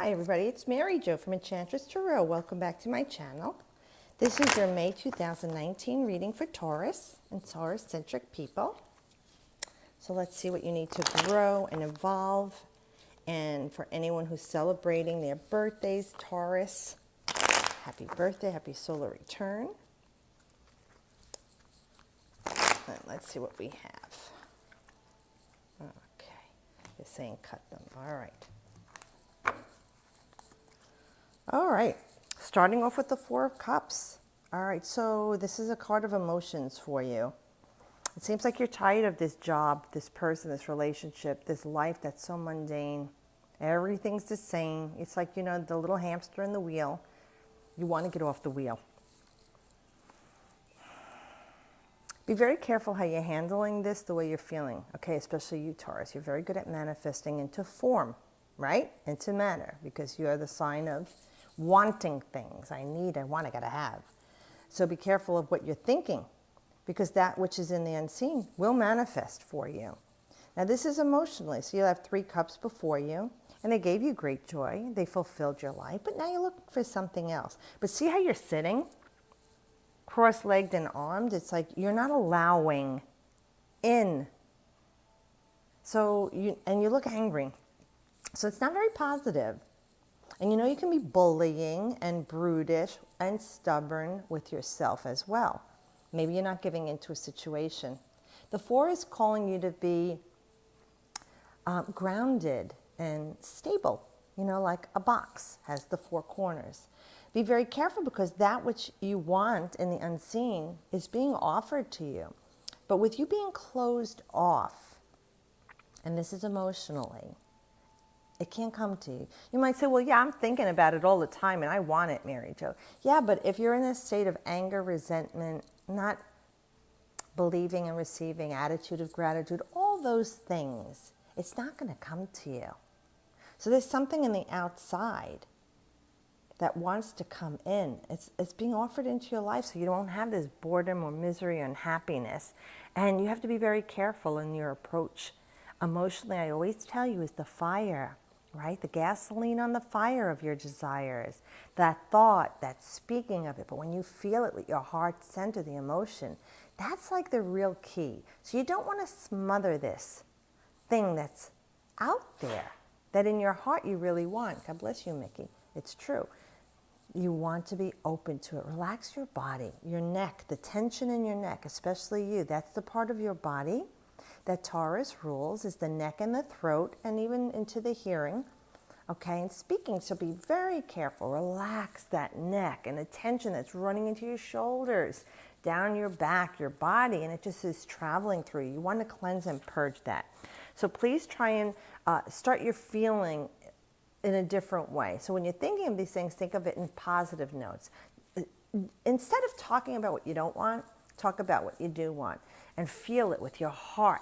Hi everybody, it's Mary Jo from Enchantress Tarot. Welcome back to my channel. This is your May 2019 reading for Taurus and Taurus-centric people. So let's see what you need to grow and evolve. And for anyone who's celebrating their birthdays, Taurus, happy birthday, happy solar return. And let's see what we have. Okay, they're saying cut them. All right. All right, starting off with the Four of Cups. All right, so this is a card of emotions for you. It seems like you're tired of this job, this person, this relationship, this life that's so mundane. Everything's the same. It's like, you know, the little hamster in the wheel. You want to get off the wheel. Be very careful how you're handling this, the way you're feeling. Okay, especially you, Taurus. You're very good at manifesting into form, right? Into matter, because you are the sign of wanting things. I need, I want, I gotta have. So be careful of what you're thinking, because that which is in the unseen will manifest for you. Now this is emotionally, so you'll have 3 cups before you, and they gave you great joy. They fulfilled your life, but now you're looking for something else. But see how you're sitting, cross-legged and armed? It's like you're not allowing in. So you look angry. So it's not very positive. And you know you can be bullying and brutish and stubborn with yourself as well. Maybe you're not giving into a situation. The 4 is calling you to be grounded and stable, you know, like a box has the 4 corners. Be very careful, because that which you want in the unseen is being offered to you. But with you being closed off, and this is emotionally, it can't come to you. You might say, well, yeah, I'm thinking about it all the time and I want it, Mary Jo. Yeah, but if you're in a state of anger, resentment, not believing and receiving, attitude of gratitude, all those things, it's not going to come to you. So there's something in the outside that wants to come in. It's being offered into your life, so you don't have this boredom or misery or unhappiness. And you have to be very careful in your approach. Emotionally, I always tell you, is the fire, right? The gasoline on the fire of your desires, that thought, that speaking of it. But when you feel it with your heart center, the emotion, that's like the real key. So you don't want to smother this thing that's out there, that in your heart you really want. God bless you, Mickey. It's true. You want to be open to it. Relax your body, your neck, the tension in your neck, especially you. That's the part of your body that Taurus rules, is the neck and the throat, and even into the hearing, okay, and speaking. So be very careful. Relax that neck and the tension that's running into your shoulders, down your back, your body, and it just is traveling through you. You want to cleanse and purge that. So please try and start your feeling in a different way. So when you're thinking of these things, think of it in positive notes. Instead of talking about what you don't want, talk about what you do want, and feel it with your heart.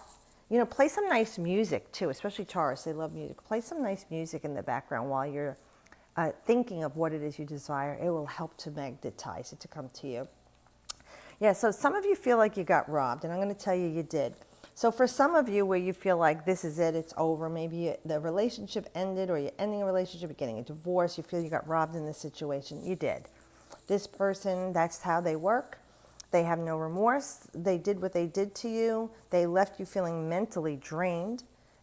You know, play some nice music too, especially Taurus, they love music. Play some nice music in the background while you're thinking of what it is you desire. It will help to magnetize it to come to you. Yeah, so some of you feel like you got robbed, and I'm going to tell you, you did. So for some of you where you feel like this is it, it's over, maybe the relationship ended, or you're ending a relationship, you're getting a divorce, you feel you got robbed in this situation, you did. This person, that's how they work. They have no remorse. They did what they did to you. They left you feeling mentally drained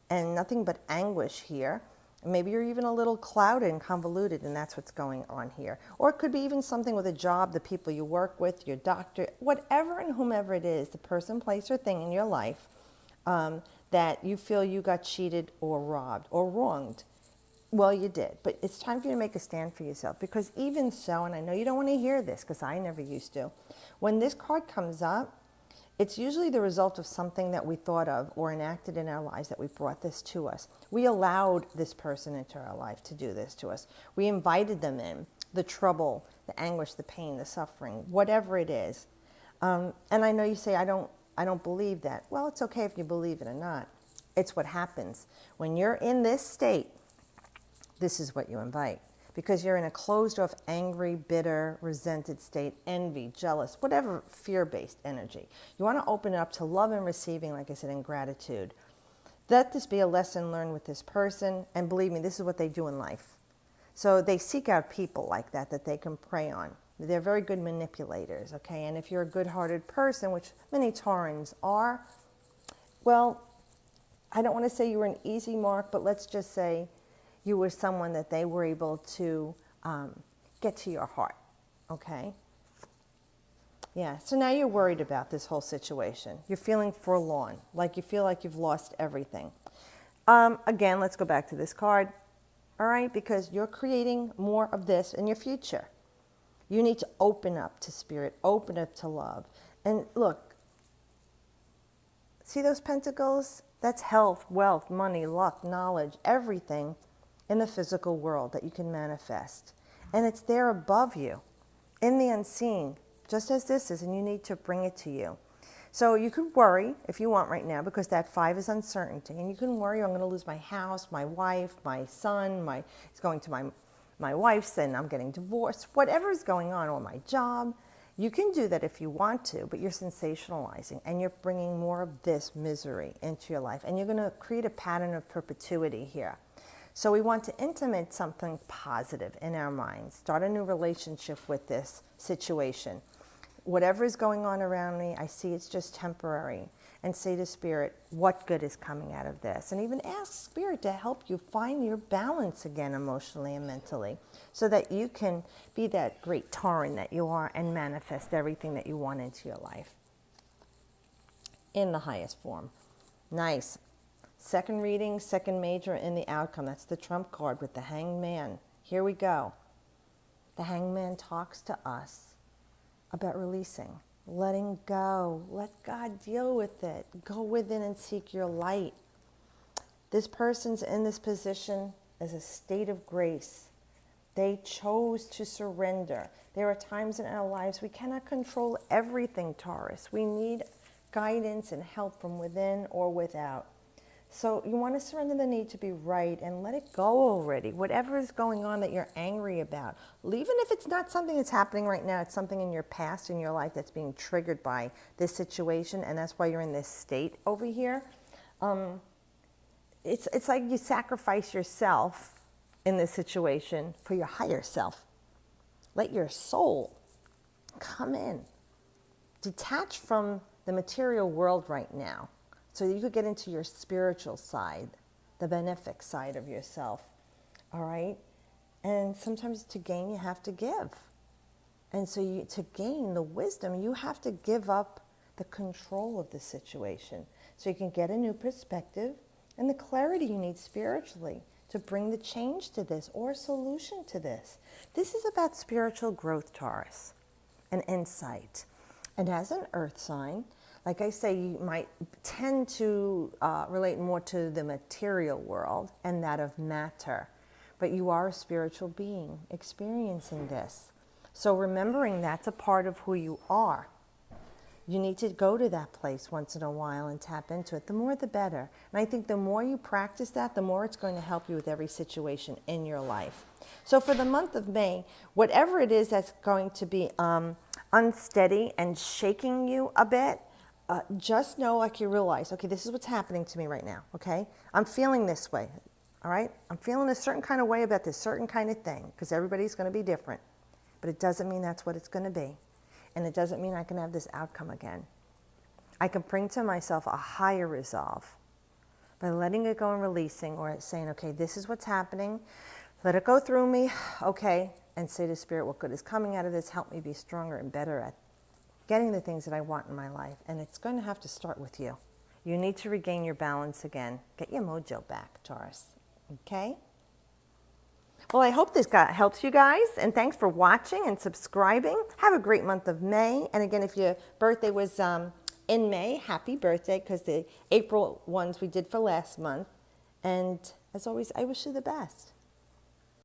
and nothing but anguish here. Maybe you're even a little clouded and convoluted, and that's what's going on here. Or it could be even something with a job, the people you work with, your doctor, whatever and whomever it is, the person, place, or thing in your life that you feel you got cheated or robbed or wronged. Well, you did, but it's time for you to make a stand for yourself, because even so, and I know you don't want to hear this because I never used to, when this card comes up, it's usually the result of something that we thought of or enacted in our lives that we brought this to us. We allowed this person into our life to do this to us. We invited them in, the trouble, the anguish, the pain, the suffering, whatever it is. And I know you say, I don't believe that. Well, it's okay if you believe it or not. It's what happens. When you're in this state, this is what you invite, because you're in a closed off, angry, bitter, resented state, envy, jealous, whatever fear-based energy. You want to open it up to love and receiving, like I said, and gratitude. Let this be a lesson learned with this person, and believe me, this is what they do in life. So they seek out people like that they can prey on. They're very good manipulators, okay? And if you're a good-hearted person, which many Taurans are, well, I don't want to say you were an easy mark, but let's just say you were someone that they were able to get to your heart, okay? Yeah, so now you're worried about this whole situation. You're feeling forlorn, like you feel like you've lost everything. Again, let's go back to this card, all right? Because you're creating more of this in your future. You need to open up to spirit, open up to love. And look, see those pentacles? That's health, wealth, money, luck, knowledge, everything in the physical world that you can manifest. And it's there above you, in the unseen, just as this is, and you need to bring it to you. So you could worry if you want right now, because that 5 is uncertainty. And you can worry, I'm going to lose my house, my wife, my son, it's going to my wife's, and I'm getting divorced, whatever is going on, or my job. You can do that if you want to, but you're sensationalizing, and you're bringing more of this misery into your life. And you're going to create a pattern of perpetuity here. So we want to intimate something positive in our minds, start a new relationship with this situation. Whatever is going on around me, I see it's just temporary. And say to Spirit, what good is coming out of this? And even ask Spirit to help you find your balance again emotionally and mentally, so that you can be that great Tauran that you are and manifest everything that you want into your life in the highest form. Nice. Second reading, second major in the outcome. That's the trump card with the Hanged Man. Here we go. The Hanged Man talks to us about releasing, letting go. Let God deal with it. Go within and seek your light. This person's in this position as a state of grace. They chose to surrender. There are times in our lives we cannot control everything, Taurus. We need guidance and help from within or without. So you want to surrender the need to be right and let it go already. Whatever is going on that you're angry about, even if it's not something that's happening right now, it's something in your past, in your life that's being triggered by this situation, and that's why you're in this state over here. It's like you sacrifice yourself in this situation for your higher self. Let your soul come in. Detach from the material world right now, so that you could get into your spiritual side, the benefic side of yourself, all right? And sometimes to gain, you have to give. And so to gain the wisdom, you have to give up the control of the situation, so you can get a new perspective and the clarity you need spiritually to bring the change to this or a solution to this. This is about spiritual growth, Taurus, and insight. And as an earth sign, like I say, you might tend to relate more to the material world and that of matter. But you are a spiritual being experiencing this. So remembering that's a part of who you are. You need to go to that place once in a while and tap into it. The more, the better. And I think the more you practice that, the more it's going to help you with every situation in your life. So for the month of May, whatever it is that's going to be unsteady and shaking you a bit, just know, like you realize, okay, this is what's happening to me right now, okay? I'm feeling this way, all right? I'm feeling a certain kind of way about this certain kind of thing, because everybody's going to be different. But it doesn't mean that's what it's going to be. And it doesn't mean I can have this outcome again. I can bring to myself a higher resolve by letting it go and releasing, or saying, okay, this is what's happening. Let it go through me, okay? And say to Spirit, what good is coming out of this? Help me be stronger and better at getting the things that I want in my life. And it's going to have to start with you. You need to regain your balance again. Get your mojo back, Taurus. Okay? Well, I hope this helps you guys. And thanks for watching and subscribing. Have a great month of May. And again, if your birthday was in May, happy birthday, because the April ones we did for last month. And as always, I wish you the best.